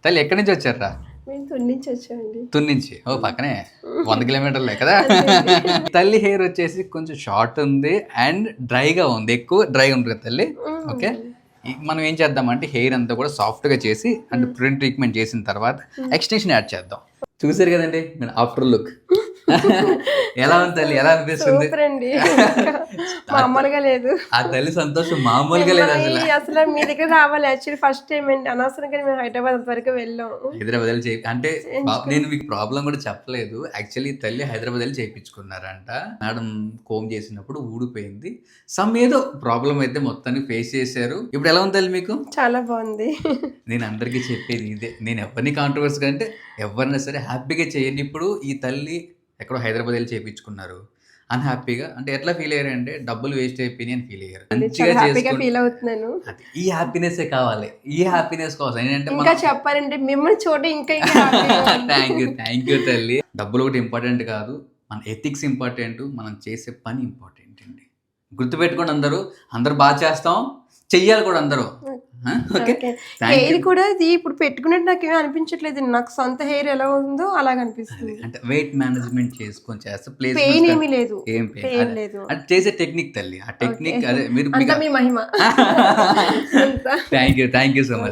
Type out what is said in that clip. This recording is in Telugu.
తల్లి ఎక్కడి నుంచి వచ్చారా? మేము తున్నించి వచ్చామండి. తున్నించి. ఓ పక్కనే 100 కిలోమీటర్లే కదా. తల్లి హెయిర్ వచ్చేసి కొంచెం షార్ట్ ఉంది అండ్ డ్రైగా ఉంది, ఎక్కువ డ్రైగా ఉంటుంది కదా తల్లి. ఓకే, మనం ఏం చేద్దామంటే హెయిర్ అంతా కూడా సాఫ్ట్గా చేసి అంటే ప్రింట్ ట్రీట్మెంట్ చేసిన తర్వాత ఎక్స్టెన్షన్ యాడ్ చేద్దాం. చూసారు కదండి ఆఫ్టర్ లుక్. ఎలా ఉంది తల్లి, ఎలా అనిపిస్తుంది? సూపర్ అండి, మామూలుగా లేదు. ఆ తల్లి సంతోషం మామూలుగా లేదు అసలు. అసలు మీ దగ్గర రావాలి యాక్చువల్లీ ఫస్ట్ టైం అండి, అనవసరంగా మేము హైదరాబాద్ అంతవరకు వెళ్ళాం. హైదరాబాద్ వెళ్ళి అంటే నేను మీకు ప్రాబ్లం కూడా చెప్పలేదు. యాక్చువల్లీ తల్లి హైదరాబాద్ వెళ్ళి చేయించుకున్నారంట. మేడం కోమ్ చేసినప్పుడు ఊడిపోయింది. సమ్ ఏదో ప్రాబ్లం అయితే మొత్తాన్ని ఫేస్ చేశారు. ఇప్పుడు ఎలా ఉంది తల్లి మీకు? చాలా బాగుంది. నేను అందరికీ చెప్పేది ఇదే, నేను ఎవరిని కాంట్రవర్సీ అంటే ఎవరైనా సరే హ్యాపీగా చేయండి. ఇప్పుడు ఈ తల్లి ఎక్కడో హైదరాబాద్ వెళ్ళి చేయించుకున్నారు, అన్హ్యాపీగా అంటే ఎట్లా ఫీల్ అయ్యారు అంటే డబ్బులు వేస్ట్ అయిపోయినాయి అని ఫీల్ అయ్యారు. మంచిగా హ్యాపీగా ఫీల్ అవుతున్నాను. ఈ హ్యాపీనెస్ కావాలి, ఈ హ్యాపీనెస్ కోసం ఏంటంటే ఇంకా చెప్పాలంటే మిమ్మల్ని చూడ ఇంకా థ్యాంక్ యూ తల్లి. డబ్బులు ఒకటి ఇంపార్టెంట్ కాదు, మన ఎథిక్స్ ఇంపార్టెంట్, మనం చేసే పని ఇంపార్టెంట్ అండి. గుర్తుపెట్టుకోండి, అందరూ బాగా చేస్తాం, చెయ్యాలి కూడా అందరూ. ఓకే, హెయిర్ కూడా ఇది ఇప్పుడు పెట్టుకున్నట్టు నాకు ఏమీ అనిపించట్లేదు. నాకు సొంత హెయిర్ ఎలా ఉందో అలాగ అనిపిస్తుంది. అంటే వెయిట్ మేనేజ్మెంట్ చేసుకొని చేస్తే ప్లేస్ పెయిన్ ఏమీ లేదు, ఏం పెయిన్ లేదు. అంటే చేసే టెక్నిక్ తల్లి, ఆ టెక్నిక్ అదే మీరు. అంతా మీ మహిమ. Thank you so much.